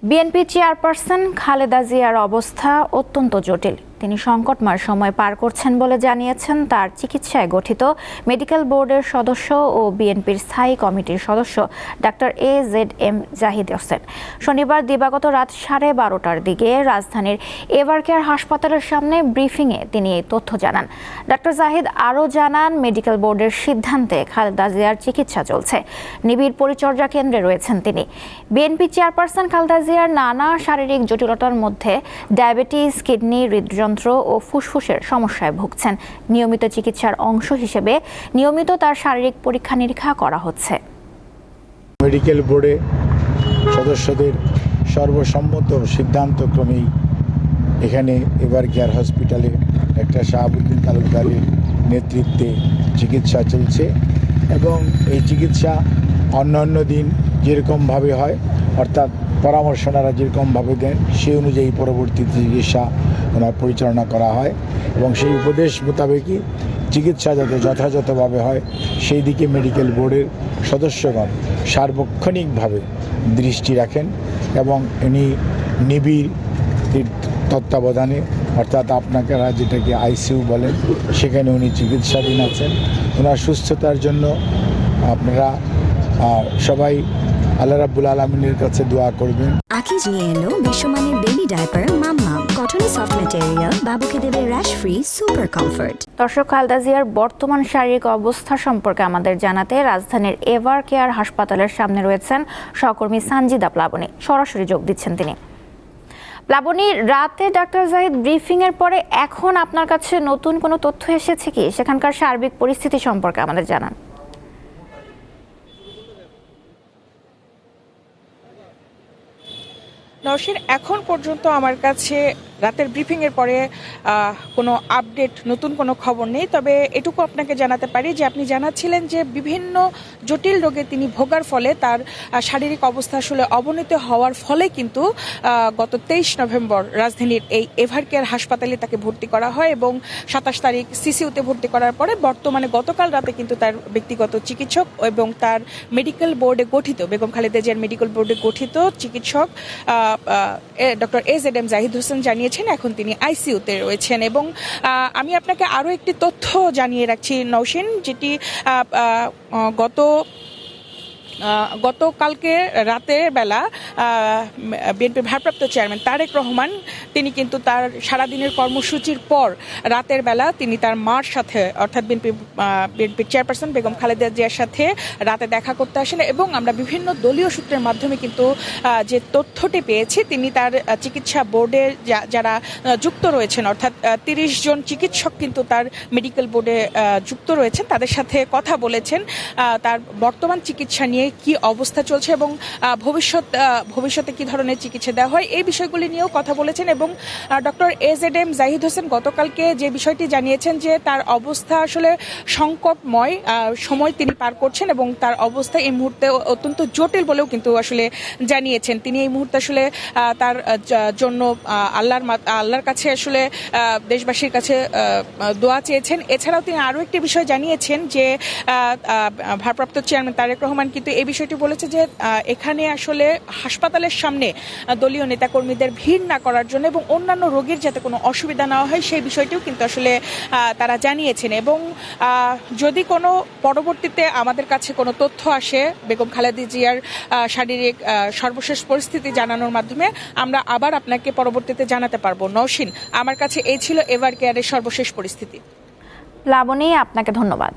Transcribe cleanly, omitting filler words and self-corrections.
BNP chairperson Khaleda জিয়ার অবস্থা অত্যন্ত জটিল। তিনি সংকটময় সময় পার করছেন বলে জানিয়েছেন তার চিকিৎসায় গঠিত মেডিকেল বোর্ডের সদস্য ও বিএনপির স্থায়ী কমিটির সদস্য ডাক্তার AZM জাহিদ হোসেন। শনিবার দিবাগত রাত 12:30টার দিকে রাজধানীর এভারকেয়ার হাসপাতালের সামনে ব্রিফিংয়ে তিনি এই তথ্য জানান। ডাক্তার জাহিদ আরও জানান, মেডিকেল বোর্ডের সিদ্ধান্তে খালেদা জিয়ার চিকিৎসা চলছে। নিবিড় পরিচর্যা কেন্দ্রে রয়েছেন তিনি। বিএনপি চেয়ারপারসন খালেদা জিয়ার নানা শারীরিক জটিলতার মধ্যে ডায়াবেটিস, কিডনি, হৃদযন্ত্র ও ফুসফুসের সমস্যায় ভুগছেন। নিয়মিত চিকিৎসার অংশ হিসেবে নিয়মিত তার শারীরিক পরীক্ষা নিরীক্ষা করা হচ্ছে। মেডিকেল বোর্ডে সদস্যদের সর্বসম্মত সিদ্ধান্তক্রমেই এখানে এভারকেয়ার হসপিটালে ডাক্তার শাহাবুদ্দিন তালুকদারের নেতৃত্বে চিকিৎসা চলছে এবং এই চিকিৎসা অন্যান্য দিন যেরকমভাবে হয়, অর্থাৎ পরামর্শনারা যেরকমভাবে দেন সেই অনুযায়ী পরবর্তী চিকিৎসা ওনার পরিচালনা করা হয় এবং সেই উপদেশ মোতাবেকই চিকিৎসা যাতে যথাযথভাবে হয় সেই দিকে মেডিকেল বোর্ডের সদস্যগণ সার্বক্ষণিকভাবে দৃষ্টি রাখেন এবং ইনি নিবিড় তত্ত্বাবধানে, অর্থাৎ আপনারা যেটাকে আইসিইউ বলেন, সেখানে উনি চিকিৎসাধীন আছেন। ওনার সুস্থতার জন্য আপনারা সবাই আল্লাহ রাব্বুল আলামিনের কাছে দোয়া করবেন। আকিজ নিয়ে এলো বিশ্বমানের বেবি ডায়াপার মাম্মাম, কটনে সফট ম্যাটেরিয়াল, বাবুকে দেবে র্যাশ ফ্রি সুপার কমফর্ট। দর্শক, খালেদা জিয়ার বর্তমান শারীরিক অবস্থা সম্পর্কে আমাদের জানাতে রাজধানীর এভারকেয়ার হাসপাতালের সামনে রয়েছেন সহকর্মী সানজিদা প্লাবনী। সরাসরি যোগ দিচ্ছেন তিনি। প্লাবনী, রাতে ডাক্তার জাহিদ ব্রিফিং এর পরে এখন আপনার কাছে নতুন কোনো তথ্য এসেছে কি? সেখানকার সার্বিক পরিস্থিতি সম্পর্কে আমাদের জানান। নওশীন, এখন পর্যন্ত আমার কাছে রাতের ব্রিফিংয়ের পরে কোনো আপডেট, নতুন কোনো খবর নেই। তবে এটুকু আপনাকে জানাতে পারি যে আপনি জানাচ্ছিলেন যে বিভিন্ন জটিল রোগে তিনি ভোগার ফলে তার শারীরিক অবস্থা আসলে অবনতি হওয়ার ফলে কিন্তু গত 23 নভেম্বর রাজধানীর এই এভারকেয়ার হাসপাতালে তাকে ভর্তি করা হয় এবং 27 তারিখ সিসিউতে ভর্তি করার পরে বর্তমানে গতকাল রাতে কিন্তু তার ব্যক্তিগত চিকিৎসক এবং তার মেডিকেল বোর্ডে গঠিত, বেগম খালেদা জিয়ার মেডিকেল বোর্ডে গঠিত চিকিৎসক ডক্টর AZM জাহিদ হোসেন জানিয়েছেন এখন তিনি আইসিইউতে রয়েছেন। এবং আমি আপনাকে আরও একটি তথ্য জানিয়ে রাখছি নওশীন, যেটি গতকালকে রাতের বেলা বিএনপির ভারপ্রাপ্ত চেয়ারম্যান তারেক রহমান তিনি কিন্তু তার সারাদিনের কর্মসূচির পর রাতের বেলা তিনি তার মার সাথে, অর্থাৎ বিএনপির চেয়ারপারসন বেগম খালেদা জিয়ার সাথে রাতে দেখা করতে আসেন এবং আমরা বিভিন্ন দলীয় সূত্রের মাধ্যমে কিন্তু যে তথ্যটি পেয়েছি, তিনি তার চিকিৎসা বোর্ডে যারা যুক্ত রয়েছেন, অর্থাৎ 30 জন চিকিৎসক কিন্তু তার মেডিকেল বোর্ডে যুক্ত রয়েছেন, তাদের সাথে কথা বলেছেন তার বর্তমান চিকিৎসা নিয়ে কি অবস্থা চলছে এবং ভবিষ্যতে কি ধরনের চিকিৎসা দেওয়া হয় এই বিষয়গুলি নিয়েও কথা বলেছেন। এবং ডক্টর AZM জাহিদ হোসেন গতকালকে যে বিষয়টি জানিয়েছেন যে তার অবস্থা আসলে সংকটময় সময় তিনি পার করছেন এবং তার অবস্থা এই মুহূর্তে অত্যন্ত জটিল বলেও কিন্তু আসলে জানিয়েছেন। তিনি এই মুহূর্তে আসলে তার জন্য আল্লাহর কাছে আসলে দেশবাসীর কাছে দোয়া চেয়েছেন। এছাড়াও তিনি আরও একটি বিষয় জানিয়েছেন যে ভারপ্রাপ্ত চেয়ারম্যান তারেক রহমান কিন্তু এই বিষয়টি বলেছে যে এখানে আসলে হাসপাতালের সামনে দলীয় নেতাকর্মীদের ভিড় না করার জন্য এবং অন্যান্য রোগীর যাতে কোনো অসুবিধা না হয় সেই বিষয়টিও কিন্তু আসলে তারা জানিয়েছেন। এবং যদি কোনো পরবর্তীতে আমাদের কাছে কোনো তথ্য আসে বেগম খালেদা জিয়ার শারীরিক সর্বশেষ পরিস্থিতি জানানোর মাধ্যমে আমরা আবার আপনাকে পরবর্তীতে জানাতে পারবো। নওশীন, আমার কাছে এই ছিল এভারকেয়ারের সর্বশেষ পরিস্থিতি। প্লাবনী, আপনাকে ধন্যবাদ।